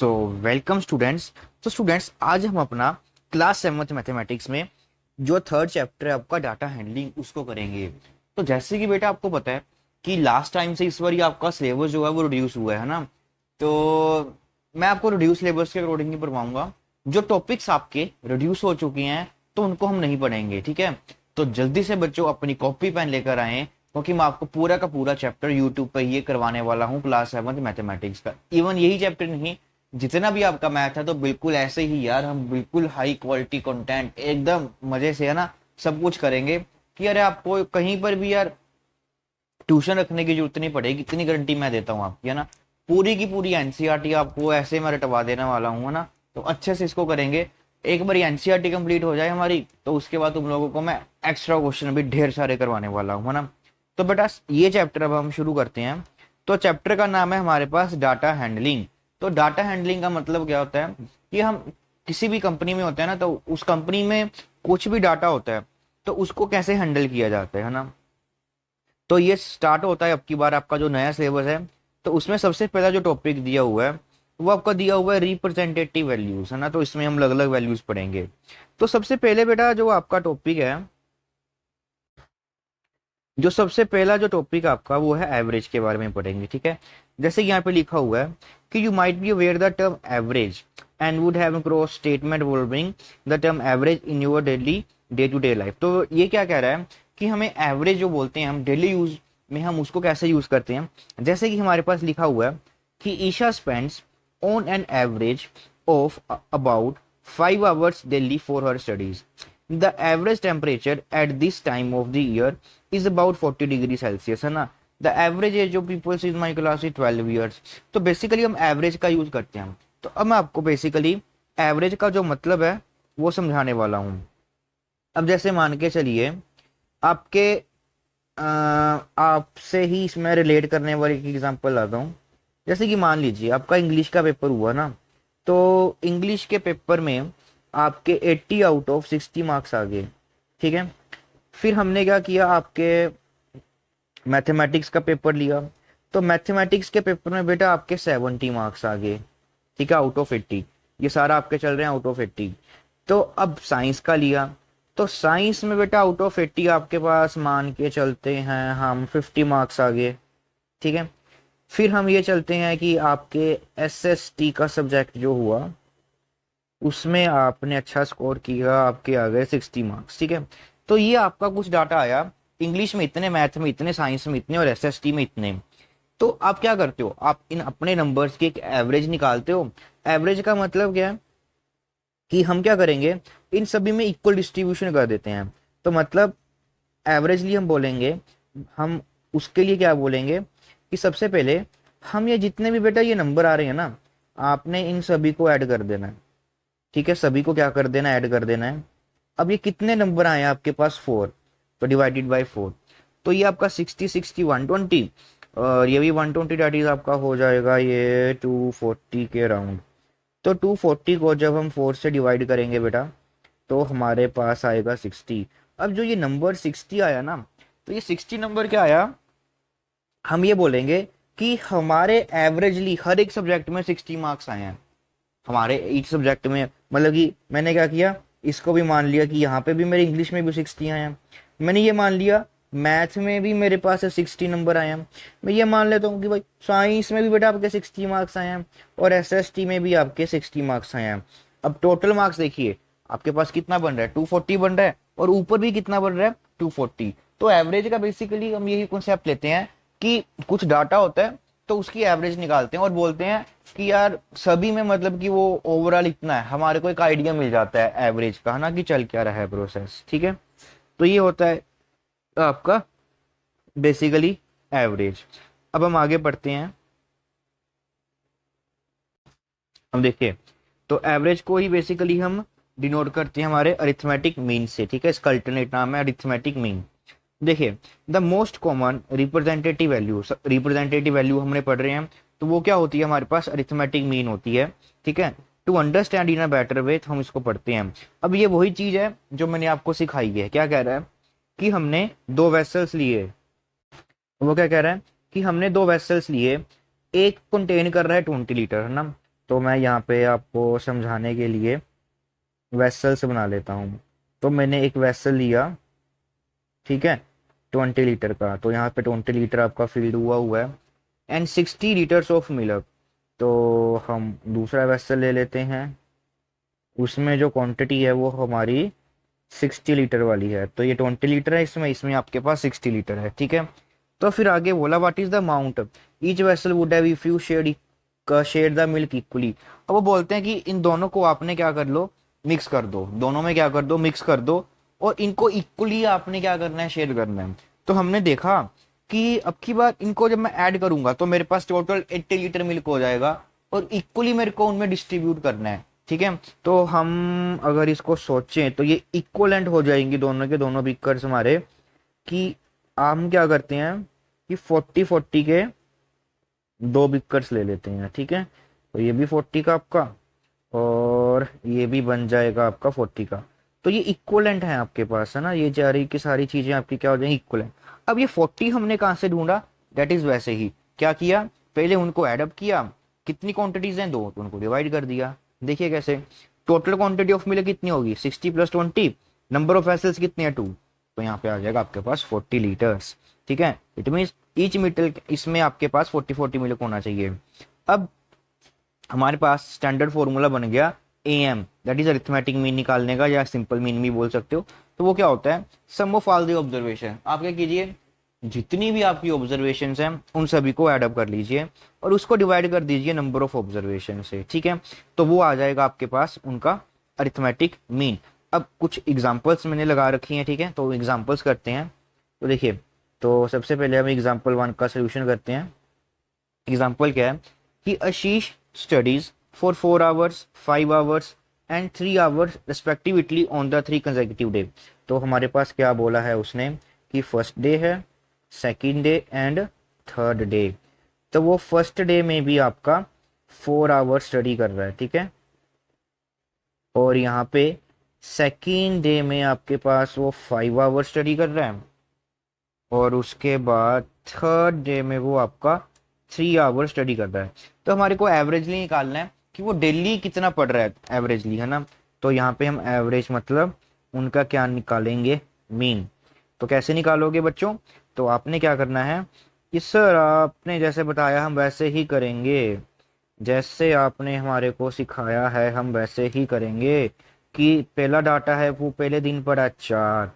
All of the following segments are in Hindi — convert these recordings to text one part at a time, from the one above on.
So welcome students. तो स्टूडेंट्स, आज हम अपना क्लास 7th मैथमेटिक्स में जो थर्ड चैप्टर है आपका डाटा हैंडलिंग उसको करेंगे। तो जैसे कि बेटा आपको पता है कि लास्ट टाइम से इस बार ये आपका सिलेबस जो है वो रिड्यूस हुआ है ना। तो मैं आपको रिड्यूस सिलेबस के अकॉर्डिंग ही पढ़वाऊंगा। जो टॉपिक्स आपके रिड्यूस हो चुके हैं तो उनको हम नहीं पढ़ेंगे, ठीक है। तो जल्दी से बच्चों अपनी कॉपी पेन लेकर आए, क्योंकि मैं आपको पूरा का पूरा चैप्टर यूट्यूब पर ये करवाने वाला हूँ क्लास 7th मैथमेटिक्स का। इवन यही चैप्टर नहीं, जितना भी आपका मैथ है तो बिल्कुल ऐसे ही यार, हम बिल्कुल हाई क्वालिटी कंटेंट एकदम मजे से है ना सब कुछ करेंगे कि अरे आपको कहीं पर भी यार ट्यूशन रखने की जरूरत नहीं पड़ेगी। इतनी गारंटी मैं देता हूँ आपकी, है ना। पूरी की पूरी एनसीईआरटी आपको ऐसे मैं रटवा देने वाला हूँ, है ना। तो अच्छे से इसको करेंगे। एक बार एनसीईआरटी कंप्लीट हो जाए हमारी तो उसके बाद तुम लोगों को मैं एक्स्ट्रा क्वेश्चन भी ढेर सारे करवाने वाला हूँ, है ना। तो बेटा ये चैप्टर अब हम शुरू करते हैं। तो चैप्टर का नाम है हमारे पास डाटा हैंडलिंग। तो डाटा हैंडलिंग का मतलब क्या होता है कि हम किसी भी कंपनी में होते हैं ना, तो उस कंपनी में कुछ भी डाटा होता है तो उसको कैसे हैंडल किया जाता है ना। तो ये स्टार्ट होता है अब की बार आपका जो नया सिलेबस है। तो उसमें सबसे पहला जो टॉपिक दिया हुआ है वो आपका दिया हुआ है रिप्रेजेंटेटिव वैल्यूज, है ना। तो इसमें हम अलग अलग वैल्यूज पढ़ेंगे। तो सबसे पहले बेटा जो आपका टॉपिक है, जो सबसे पहला जो टॉपिक आपका वो है एवरेज के बारे में पढ़ेंगे, ठीक है। जैसे यहाँ पे लिखा हुआ है कि you might be aware the term average and would have cross statement involving the term average in your daily day to day life. तो ये क्या कह रहा है कि हमें एवरेज जो बोलते हैं हम डेली यूज में हम उसको कैसे यूज करते हैं। जैसे कि हमारे पास लिखा हुआ है कि Isha spends on an average of about 5 hours daily for her studies. The average temperature at this time of the year is about 40 degree Celsius, है ना। The average age of peoples in my class is 12 years. तो बेसिकली हम एवरेज का यूज करते हैं। तो अब मैं आपको बेसिकली एवरेज का जो मतलब है वो समझाने वाला हूँ। अब जैसे मान के चलिए आपके आपसे ही इसमें रिलेट करने वाली एक एग्जांपल लाता हूँ। जैसे कि मान लीजिए आपका इंग्लिश का पेपर हुआ ना। तो इंग्लिश के पेपर में आपके 80 आउट ऑफ 60 मार्क्स आ गए, ठीक है। फिर हमने क्या किया, आपके मैथमेटिक्स का पेपर लिया। तो मैथमेटिक्स के पेपर में बेटा आपके 70 मार्क्स आ गए, ठीक है, आउट ऑफ 80। ये सारा आपके चल रहे हैं आउट ऑफ 80। तो अब साइंस का लिया। तो साइंस में बेटा आउट ऑफ 80 आपके पास मान के चलते हैं हम 50 मार्क्स आ गए, ठीक है। फिर हम ये चलते हैं कि आपके एसएसटी का सब्जेक्ट जो हुआ उसमें आपने अच्छा स्कोर किया, आपके आ गए 60 मार्क्स, ठीक है। तो ये आपका कुछ डाटा आया, इंग्लिश में इतने, मैथ में इतने, साइंस में इतने और एसएसटी में इतने। तो आप क्या करते हो, आप इन अपने नंबर्स की एक एवरेज निकालते हो। एवरेज का मतलब क्या है कि हम क्या करेंगे, इन सभी में इक्वल डिस्ट्रीब्यूशन कर देते हैं। तो मतलब एवरेजली हम बोलेंगे, हम उसके लिए क्या बोलेंगे कि सबसे पहले हम ये जितने भी बेटा ये नंबर आ रहे हैं ना, आपने इन सभी को ऐड कर देना है, ठीक है। सभी को क्या कर देना है, ऐड कर देना है। अब ये कितने नंबर आए हैं आपके पास, 4। तो डिवाइडेड बाय 4। तो ये आपका 60 60 120 और ये भी 120, डेट इज आपका हो जाएगा ये 240 के अराउंड। तो 240 को जब हम 4 से डिवाइड करेंगे बेटा तो हमारे पास आएगा 60। अब जो ये नंबर 60 आया ना, तो ये 60 नंबर क्या आया, हम ये बोलेंगे कि हमारे एवरेजली हर एक सब्जेक्ट में 60 मार्क्स आए हैं हमारे ईच सब्जेक्ट में। मतलब कि मैंने क्या किया, इसको भी मान लिया कि यहाँ पे भी मेरे इंग्लिश में भी 60 आए हैं। मैंने ये मान लिया मैथ में भी मेरे पास 60 नंबर आए हैं। मैं ये मान लेता हूँ कि भाई साइंस में भी बेटा आपके 60 मार्क्स आए हैं और एसएसटी में भी आपके 60 मार्क्स आए हैं। अब टोटल मार्क्स देखिए आपके पास कितना बन रहा है, 240 बन रहा है और ऊपर भी कितना बन रहा है, 240। तो एवरेज का बेसिकली हम यही कॉन्सेप्ट लेते हैं कि कुछ डाटा होता है तो उसकी एवरेज निकालते हैं और बोलते हैं कि यार सभी में मतलब कि वो ओवरऑल इतना है, हमारे को एक आइडिया मिल जाता है एवरेज का, है ना, कि चल क्या रहा है प्रोसेस, ठीक है। तो ये होता है आपका बेसिकली एवरेज। अब हम आगे बढ़ते हैं। हम देखिए तो एवरेज को ही बेसिकली हम डिनोट करते हैं हमारे अरिथमेटिक मीन से, ठीक है। इसका अल्टरनेट नाम है अरिथमेटिक मीन। देखिए the most common representative value हमने पढ़ रहे हैं, तो वो क्या होती है हमारे पास, अरिथमेटिक मीन होती है, ठीक है। To understand in a better way हम इसको पढ़ते हैं। अब ये वही चीज है जो मैंने आपको सिखाई है। क्या कह रहा है कि हमने दो वेसल्स लिए, वो क्या कह रहा है कि हमने दो वेसल्स लिए, एक कंटेन कर रहा है 20 लीटर, है ना। तो मैं यहाँ पे आपको समझाने के लिए वेसल से बना लेता हूँ। तो मैंने एक वेसल लिया, ठीक है, 20 लीटर का। तो यहाँ पे 20 लीटर आपका फिल्ड हुआ है एंड 60 लीटर्स ऑफ मिल्क। तो हम दूसरा वेसल ले लेते हैं, उसमें जो क्वांटिटी है वो हमारी 60 लीटर वाली है। तो ये 20 लीटर है, इसमें इसमें आपके पास 60 लीटर है, ठीक है। तो फिर आगे बोला what is the amount each vessel would have if you share the milk equally. अब वो बोलते हैं कि इन दोनों को आपने क्या कर लो, मिक्स कर दो, दोनों में क्या कर दो, मिक्स कर दो, और इनको इक्वली आपने क्या करना है, शेयर करना है। तो हमने देखा कि अब की बार इनको जब मैं ऐड करूंगा तो मेरे पास टोटल 80 लीटर मिल्क हो जाएगा, और इक्वली मेरे को उनमें डिस्ट्रीब्यूट करना है, ठीक है। तो हम अगर इसको सोचें तो ये इक्वलेंट हो जाएंगी दोनों के दोनों बिकर्स हमारे, कि हम क्या करते हैं कि 40-40 के दो बिकर्स ले लेते हैं, ठीक है। तो ये भी 40 का आपका, और ये भी बन जाएगा आपका 40 का। तो ये इक्वलेंट है आपके पास, है ना, ये सारी की सारी चीजें आपकी क्या हो जाएंगी, इक्वलेंट। अब ये 40 हमने कहाँ से ढूंढा, दैट इज वैसे ही क्या किया, पहले उनको एडअप किया, कितनी क्वांटिटीज हैं, दो, तो उनको डिवाइड कर दिया। देखिए कैसे, टोटल क्वांटिटी ऑफ मिल्क कितनी होगी, 60 + 20, नंबर ऑफ वेसल्स कितने हैं, 2। तो यहाँ पे आ जाएगा आपके पास 40 लीटर्स, ठीक है। इट मीन्स ईच मिल्क, इसमें आपके पास 40-40 मिल्क होना चाहिए। अब हमारे पास स्टैंडर्ड फॉर्मूला बन गया AM, that is arithmetic mean निकालने का, या सिंपल मीन भी बोल सकते हो। तो वो क्या होता है, सम ऑफ ऑल द ऑब्जर्वेशन। आप क्या कीजिए, जितनी भी आपकी ऑब्जर्वेशन हैं उन सभी को एड अप कर लीजिए और उसको डिवाइड कर दीजिए नंबर ऑफ ऑब्जर्वेशन से, ठीक है। तो वो आ जाएगा आपके पास उनका अरिथमेटिक मीन। अब कुछ एग्जांपल्स मैंने लगा रखी हैं, ठीक है, तो एग्जांपल्स करते हैं। तो देखिए, तो सबसे पहले हम एग्जांपल 1 का सोल्यूशन करते हैं। एग्जांपल क्या है कि Ashish studies for 4 hours, 5 hours and 3 hours respectively on the 3 consecutive day. तो हमारे पास क्या बोला है उसने कि फर्स्ट डे है, second day and third day. तो वो फर्स्ट डे में भी आपका 4 आवर्स स्टडी कर रहा है, ठीक है, और यहाँ पे सेकेंड डे में आपके पास वो 5 आवर्स स्टडी कर रहा है, और उसके बाद थर्ड डे में वो आपका 3 आवर स्टडी कर रहा है। तो हमारे को एवरेजली निकालना है कि वो डेली कितना पढ़ रहा है एवरेजली, है ना। तो यहाँ पे हम एवरेज मतलब उनका क्या निकालेंगे, मीन। तो कैसे निकालोगे बच्चों, तो आपने क्या करना है कि सर आपने जैसे बताया हम वैसे ही करेंगे, जैसे आपने हमारे को सिखाया है हम वैसे ही करेंगे। कि पहला डाटा है वो पहले दिन पढ़ा 4,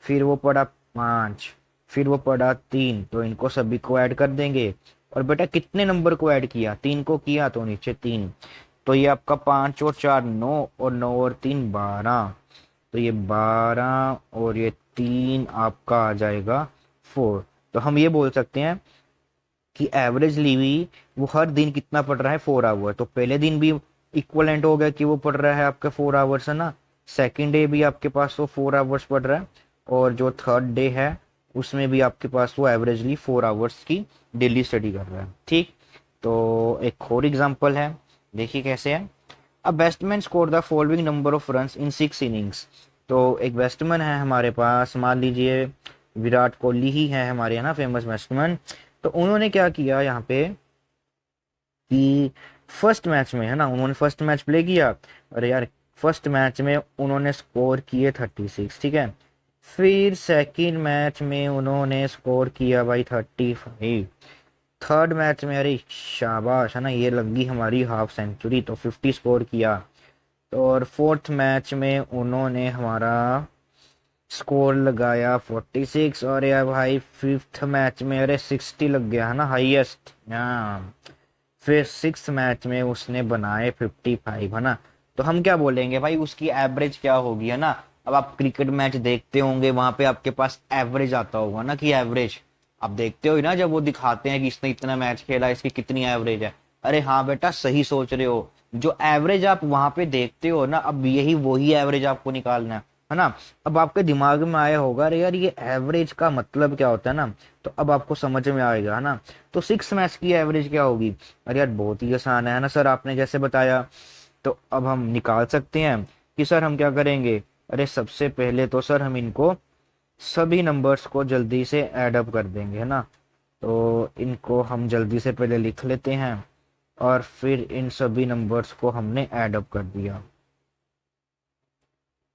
फिर वो पढ़ा 5, फिर वो पढ़ा 3, तो इनको सभी को ऐड कर देंगे। और बेटा कितने नंबर को ऐड किया, 3 को किया, तो नीचे 3। तो ये आपका 5 और 4 9, और 9 और 3 12। तो ये 12 और ये 3 आपका आ जाएगा 4। तो हम ये बोल सकते हैं कि एवरेज लीवी वो हर दिन कितना पढ़ रहा है, 4 आवर। तो पहले दिन भी इक्वलेंट हो गया कि वो पढ़ रहा है आपका 4 आवर्स, है ना। सेकेंड डे भी आपके पास वो 4 आवर्स पढ़ रहा है, और जो थर्ड डे है उसमें भी आपके पास वो एवरेजली 4 आवर्स की डेली स्टडी कर रहा है, ठीक। तो एक और एग्जांपल है, देखिए कैसे है। A batsman score the following number of runs in 6 innings. तो एक बैट्समैन है हमारे पास, मान लीजिए विराट कोहली ही है हमारे, है ना, फेमस बैट्समैन। तो उन्होंने क्या किया यहाँ पे कि फर्स्ट मैच में, है ना, उन्होंने फर्स्ट मैच प्ले किया, अरे यार फर्स्ट मैच में उन्होंने स्कोर किए 36, ठीक है। फिर सेकंड मैच में उन्होंने स्कोर किया भाई 35। थर्ड मैच में अरे शाबाश, है ना, ये लगी हमारी हाफ सेंचुरी, तो 50 स्कोर किया। तो और फोर्थ मैच में उन्होंने हमारा स्कोर लगाया 46, और यार भाई फिफ्थ मैच में अरे 60 लग गया, है ना, हाईएस्ट। हाँ, फिर सिक्स मैच में उसने बनाए 55, है ना। तो हम क्या बोलेंगे भाई, उसकी एवरेज क्या होगी, है ना। अब आप क्रिकेट मैच देखते होंगे, वहां पे आपके पास एवरेज आता होगा ना, कि एवरेज आप देखते हो ना, जब वो दिखाते हैं कि इसने इतना मैच खेला, इसकी कितनी एवरेज है। अरे हाँ बेटा, सही सोच रहे हो, जो एवरेज आप वहां पे देखते हो ना, अब यही वही एवरेज आपको निकालना है ना। अब आपके दिमाग में आया होगा, अरे यार ये एवरेज का मतलब क्या होता है ना, तो अब आपको समझ में आएगा, है ना। तो 6 मैच की एवरेज क्या होगी, अरे यार बहुत ही आसान है ना सर, आपने जैसे बताया। तो अब हम निकाल सकते हैं कि सर हम क्या करेंगे, अरे सबसे पहले तो सर हम इनको सभी नंबर्स को जल्दी से ऐड अप कर देंगे, है ना। तो इनको हम जल्दी से पहले लिख लेते हैं। और फिर इन सभी नंबर्स को हमने ऐड अप कर दिया।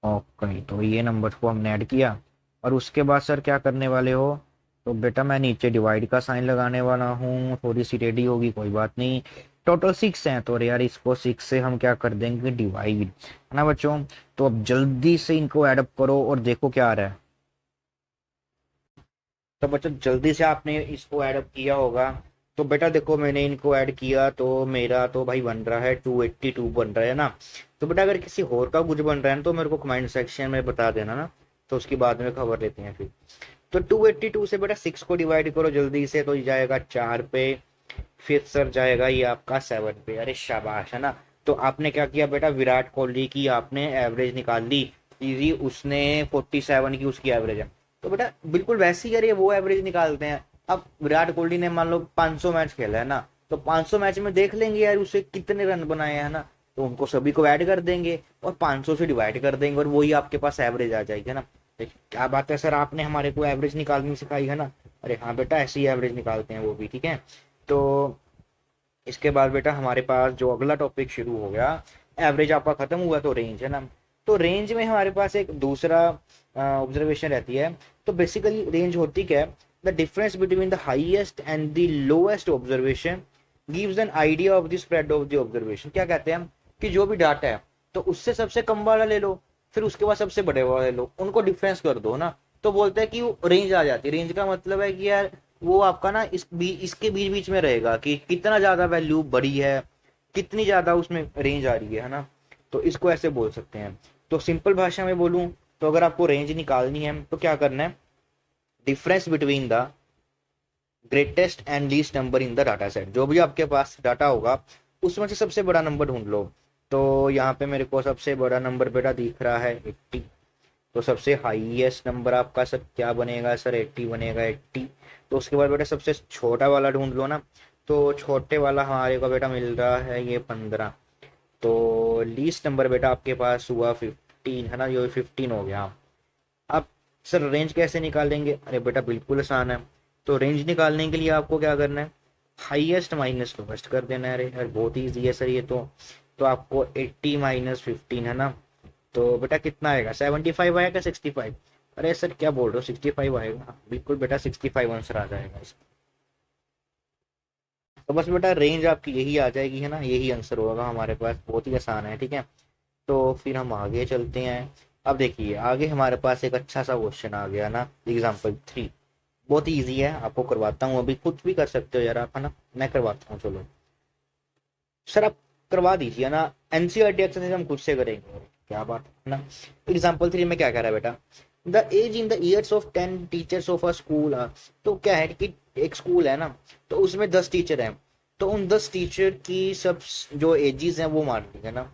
ओके, तो ये नंबर्स को हमने ऐड किया और उसके बाद सर क्या करने वाले हो? तो बेटा मैं नीचे डिवाइड का साइन लगाने वाला हूँ, थोड़ी सी रेडी होगी, कोई बात नहीं। टोटल 6 हैं तो यार इसको 6 से हम क्या कर देंगे, डिवाइड, है ना बच्चों? तो अब जल्दी से इनको ऐड अप करो और देखो क्या आ रहा है। तो बच्चों जल्दी से आपने इसको ऐड अप किया होगा। तो बेटा देखो मैंने इनको ऐड किया तो मेरा तो भाई बन रहा है 282 बन रहा है ना। तो बेटा अगर किसी और का कुछ बन रहा है ना तो मेरे को कमेंट सेक्शन में बता देना ना, तो उसकी बाद में खबर लेते हैं फिर। तो 282 से बेटा 6 को डिवाइड करो जल्दी से, तो ये जाएगा 4 पे, फिर सर जाएगा ये आपका 7 पे। अरे शाबाश, है ना? तो आपने क्या किया बेटा, विराट कोहली की आपने एवरेज निकाल ली। इजी, उसने 47 की उसकी एवरेज है। तो बेटा बिल्कुल वैसे ही यार ये वो एवरेज निकालते हैं। अब विराट कोहली ने मान लो 500 मैच खेला है ना, तो 500 मैच में देख लेंगे यार उसे कितने रन बनाए हैं ना, तो उनको सभी को ऐड कर देंगे और 500 से डिवाइड कर देंगे और वही आपके पास एवरेज आ जाएगी, है ना? क्या बात है सर, आपने हमारे को एवरेज निकालनी सिखाई है ना? अरे हाँ बेटा, ऐसे ही एवरेज निकालते हैं वो भी, ठीक है। तो इसके बाद बेटा हमारे पास जो अगला टॉपिक शुरू हो गया, एवरेज आपका खत्म हुआ तो रेंज, है ना? तो रेंज में हमारे पास एक दूसरा ऑब्जर्वेशन रहती है। तो बेसिकली रेंज होती क्या है, the difference between the highest and the lowest observation gives an idea of the spread of the observation. क्या कहते हैं हम, कि जो भी डाटा है तो उससे सबसे कम वाला ले लो, फिर उसके बाद सबसे बड़े वाला ले लो, उनको डिफरेंस कर दो ना, तो बोलते हैं कि वो रेंज आ जाती है। रेंज का मतलब है कि यार वो आपका ना इसके बीच बीच में रहेगा कि कितना ज्यादा वैल्यू बड़ी है, कितनी ज्यादा उसमें रेंज आ रही है ना? तो इसको ऐसे बोल सकते हैं। तो सिंपल भाषा में बोलूं तो अगर आपको रेंज निकालनी है तो क्या करना है, difference between the greatest and least number in the data set. जो भी आपके पास डाटा होगा उसमें से सबसे बड़ा नंबर ढूंढ लो। तो यहाँ पे मेरे को सबसे बड़ा नंबर बेटा दिख रहा है 80। तो सबसे हाईएस्ट नंबर आपका सर क्या बनेगा, सर 80 बनेगा, 80। तो उसके बाद बेटा सबसे छोटा वाला ढूंढ लो ना। तो छोटे वाला हमारे को बेटा मिल रहा है ये 15। तो लीस्ट नंबर बेटा आपके पास हुआ 15, है ना? ये 15 हो गया। अब सर रेंज कैसे निकालेंगे? अरे बेटा बिल्कुल आसान है। तो रेंज निकालने के लिए आपको क्या करना है, हाईएस्ट माइनस लोवेस्ट कर देना है। अरे यार बहुत ही ईजी है सर ये तो आपको 80 माइनस 15, है ना? तो बेटा कितना आएगा, 75 आएगा, 65? अरे सर क्या बोल रहे हो, 65 आएगा, बिल्कुल बेटा 65 आंसर आ जाएगा इसका। तो बस बेटा रेंज आपकी यही आ जाएगी, है ना? यही आंसर होगा हमारे पास, बहुत ही आसान है, ठीक है। तो फिर हम आगे चलते हैं। अब देखिए आगे हमारे पास एक अच्छा सा क्वेश्चन आ गया ना, एग्जाम्पल 3। बहुत ही ईजी है, आपको करवाता हूँ, अभी खुद भी कर सकते हो यार आप, है ना? मैं करवाता हूँ, चलो सर आप करवा दीजिए ना। एनसीईआरटी एक्सरसाइज हम खुद से करेंगे, क्या बात है ना? एग्जाम्पल 3 में क्या कह रहा है बेटा, the age in the years of 10 teachers of a school. तो क्या है कि एक स्कूल है ना, तो उसमें 10 टीचर हैं, तो उन 10 टीचर की सब जो एजेस हैं वो मान ली है ना।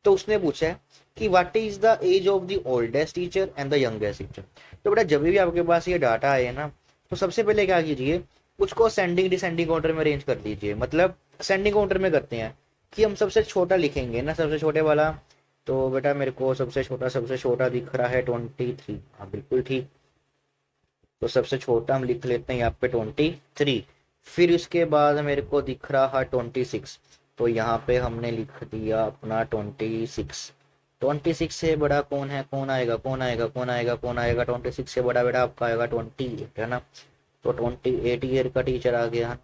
तो उसने पूछा है कि what is the age of the oldest teacher and the youngest teacher. तो बेटा जब भी आपके पास ये डाटा आए ना, तो सबसे पहले क्या कीजिए, उसको असेंडिंग डिसेंडिंग ऑर्डर में अरेंज कर लीजिए। मतलब असेंडिंग ऑर्डर में करते हैं कि हम सबसे छोटा लिखेंगे ना, सबसे छोटे वाला। तो बेटा मेरे को सबसे छोटा दिख रहा है 23। हाँ बिल्कुल ठीक। तो सबसे छोटा हम लिख लेते हैं यहाँ पे 23। फिर उसके बाद मेरे को दिख रहा है 26। तो यहाँ पे हमने लिख दिया अपना 26। 26 से बड़ा कौन है, कौन आएगा, कौन आएगा, कौन आएगा, कौन आएगा? 26 से बड़ा बेटा आपका आएगा 28, है ना? तो 28 ईयर का टीचर आ गया।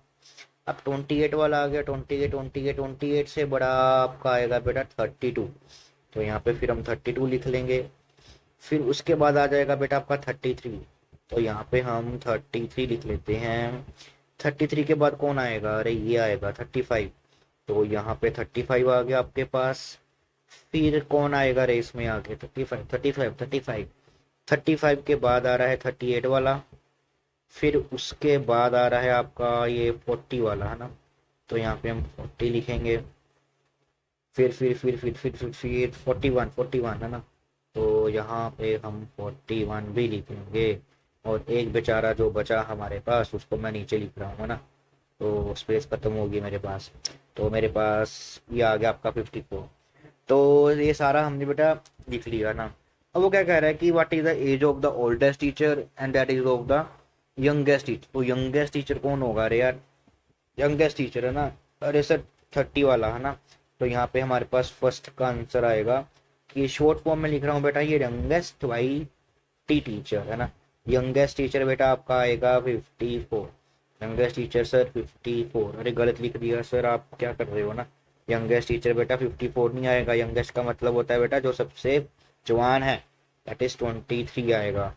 अब 28 वाला आ गया, 28 से बड़ा आपका आएगा बेटा 32। तो यहाँ पे फिर हम 32 लिख लेंगे। फिर उसके बाद आ जाएगा बेटा आपका 33। तो यहाँ पे हम 33 लिख लेते हैं। 33 के बाद कौन आएगा, अरे ये आएगा 35। तो यहाँ पे 35 आ गया आपके पास। फिर कौन आएगा रेस में आगे, 35 के बाद आ रहा है 38 वाला। फिर उसके बाद आ रहा है आपका ये 40 वाला, है ना? तो यहाँ पे हम 40 लिखेंगे। फिर 41 है ना? तो यहाँ पे हम 41 भी लिखेंगे। और एक बेचारा जो बचा हमारे पास उसको मैं नीचे लिख रहा हूँ, है ना? तो स्पेस खत्म होगी मेरे पास। तो मेरे पास ये आ गया आपका 54। तो ये सारा हमने बेटा लिख लिया ना। अब वो क्या कह रहा है कि what is the age of the oldest teacher and that is of the youngest teacher. तो यंगेस्ट टीचर कौन होगा, अरे यार यंगेस्ट टीचर है ना? अरे सर 30 वाला है ना, तो यहाँ पे हमारे पास फर्स्ट का आंसर आएगा कि शॉर्ट फॉर्म में लिख रहा हूँ बेटा, ये यंगेस्ट वाई टी टीचर है ना। यंगेस्ट टीचर बेटा आपका आएगा 54। यंगेस्ट टीचर सर 54, अरे गलत लिख दिया सर, आप क्या कर रहे हो ना। यंगेस्ट टीचर बेटा 54 नहीं आएगा, यंगेस्ट का मतलब होता है बेटा जो सबसे जवान है, दैट इज 23 आएगा,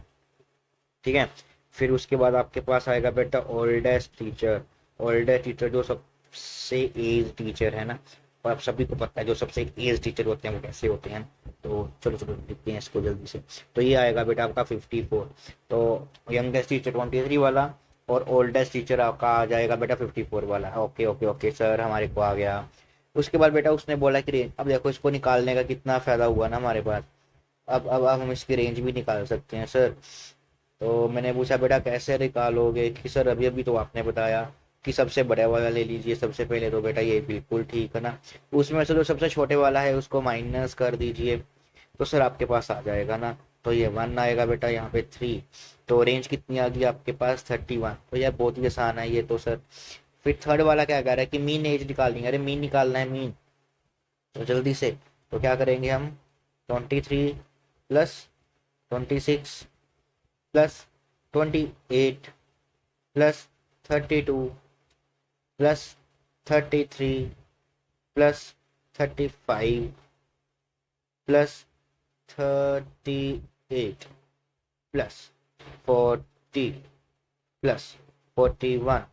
ठीक है। फिर उसके बाद आपके पास आएगा बेटा ओल्डेस्ट टीचर। ओल्डेस्ट टीचर जो सबसे एज टीचर है ना, और आप सभी को पता है जो सबसे एज टीचर होते हैं वो कैसे होते हैं। तो चलो चलो लिखते हैं इसको जल्दी से। तो ये आएगा बेटा आपका 54। तो यंगेस्ट टीचर 23 वाला और ओल्डेस्ट टीचर आपका आ जाएगा बेटा 54 वाला। ओके ओके ओके सर, हमारे को आ गया। उसके बाद बेटा उसने बोला कि रेंज, अब देखो इसको निकालने का कितना फायदा हुआ ना हमारे पास। अब हम इसकी रेंज भी निकाल सकते हैं सर। तो मैंने पूछा बेटा कैसे निकालोगे, कि सर अभी अभी तो आपने बताया कि सबसे बड़ा वाला ले लीजिए सबसे पहले। तो बेटा ये बिल्कुल ठीक है ना, उसमें से जो सबसे छोटे वाला है उसको माइनस कर दीजिए, तो सर आपके पास आ जाएगा ना। तो ये 1 आएगा बेटा, यहाँ पे 3, तो रेंज कितनी आ गई आपके पास 31। तो यार बहुत ही आसान है ये तो सर। फिर थर्ड वाला क्या कह रहा है कि मीन एज निकालनी है, अरे मीन निकालना है मीन, तो जल्दी से। तो क्या करेंगे हम, 23 plus 26 plus 28 plus 32 plus 33 plus 35 plus 38 plus 40 plus 41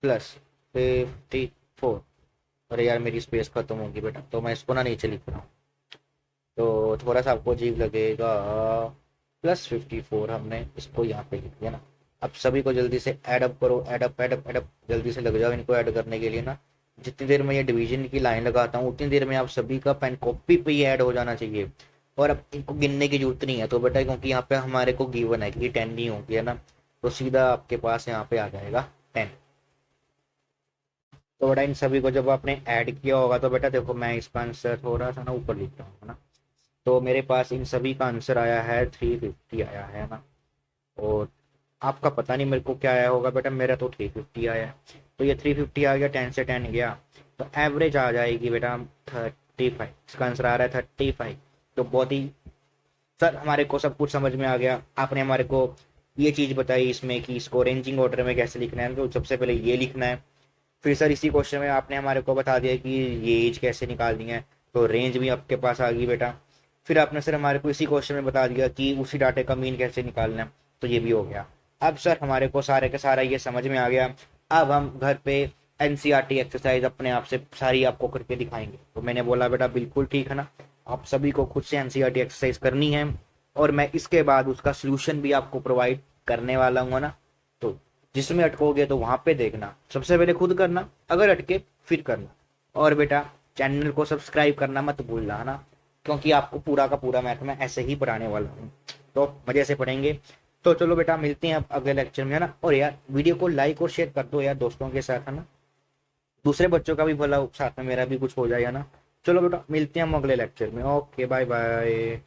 plus 54। अरे यार मेरी स्पेस खत्म होगी बेटा, तो मैं इसको ना नीचे लिख रहा हूँ, तो थोड़ा सा आपको अजीब लगेगा। प्लस 54 हमने इसको यहाँ पे लिख दिया ना। अब सभी को जल्दी से एडअप करो, एडअप एडअप एडअप, जल्दी से लग जाओ इनको ऐड करने के लिए ना। जितनी देर में ये डिवीजन की लाइन लगाता हूँ उतनी देर में आप सभी का पेन कॉपी पे ही ऐड हो जाना चाहिए। और अब इनको गिनने की जरूरत नहीं है तो बेटा, क्योंकि यहाँ पे हमारे को गिवन है कि 10 नहीं होगी है ना, तो सीधा आपके पास यहाँ पे आ जाएगा 10। तो बेटा इन सभी को जब आपने ऐड किया होगा तो बेटा देखो मैं इसका आंसर थोड़ा सा ना ऊपर लिख रहा हूँ ना। तो मेरे पास इन सभी का आंसर आया है 350 आया है ना। और आपका पता नहीं मेरे को क्या आया होगा बेटा, मेरा तो 350 आया है। तो ये 350 आ गया, 10 से 10 गया, तो एवरेज आ जाएगी बेटा 35। इसका आंसर आ रहा है 35। तो बहुत ही सर हमारे को सब कुछ समझ में आ गया। आपने हमारे को ये चीज़ बताई इसमें कि इसको रेंजिंग ऑर्डर में कैसे लिखना है, तो सबसे पहले ये लिखना है। फिर सर इसी क्वेश्चन में आपने हमारे को बता दिया कि ये एज कैसे निकालनी है, तो रेंज भी आपके पास आ गई बेटा। फिर आपने सर हमारे को इसी क्वेश्चन में बता दिया कि उसी डाटे का मीन कैसे निकालना है, तो ये भी हो गया। अब सर हमारे को सारे का सारा ये समझ में आ गया। अब हम घर पे एनसीईआरटी एक्सरसाइज अपने आप से सारी आपको करके दिखाएंगे। तो मैंने बोला बेटा बिल्कुल ठीक है ना, आप सभी को खुद से एनसीईआरटी एक्सरसाइज करनी है और मैं इसके बाद उसका सोल्यूशन भी आपको प्रोवाइड करने वाला हूँ ना। तो जिसमें अटकोगे तो वहां पे देखना, सबसे पहले खुद करना, अगर अटके फिर करना। और बेटा चैनल को सब्सक्राइब करना मत भूलना है ना, क्योंकि आपको पूरा का पूरा मैथ में ऐसे ही पढ़ाने वाला हूँ, तो मजे से पढ़ेंगे। तो चलो बेटा मिलते हैं अब अगले लेक्चर में है ना। और यार वीडियो को लाइक और शेयर कर दो यार दोस्तों के साथ है ना, दूसरे बच्चों का भी भला साथ में मेरा भी कुछ हो जाएगा ना। चलो बेटा मिलते हैं हम अगले लेक्चर में। Okay bye bye.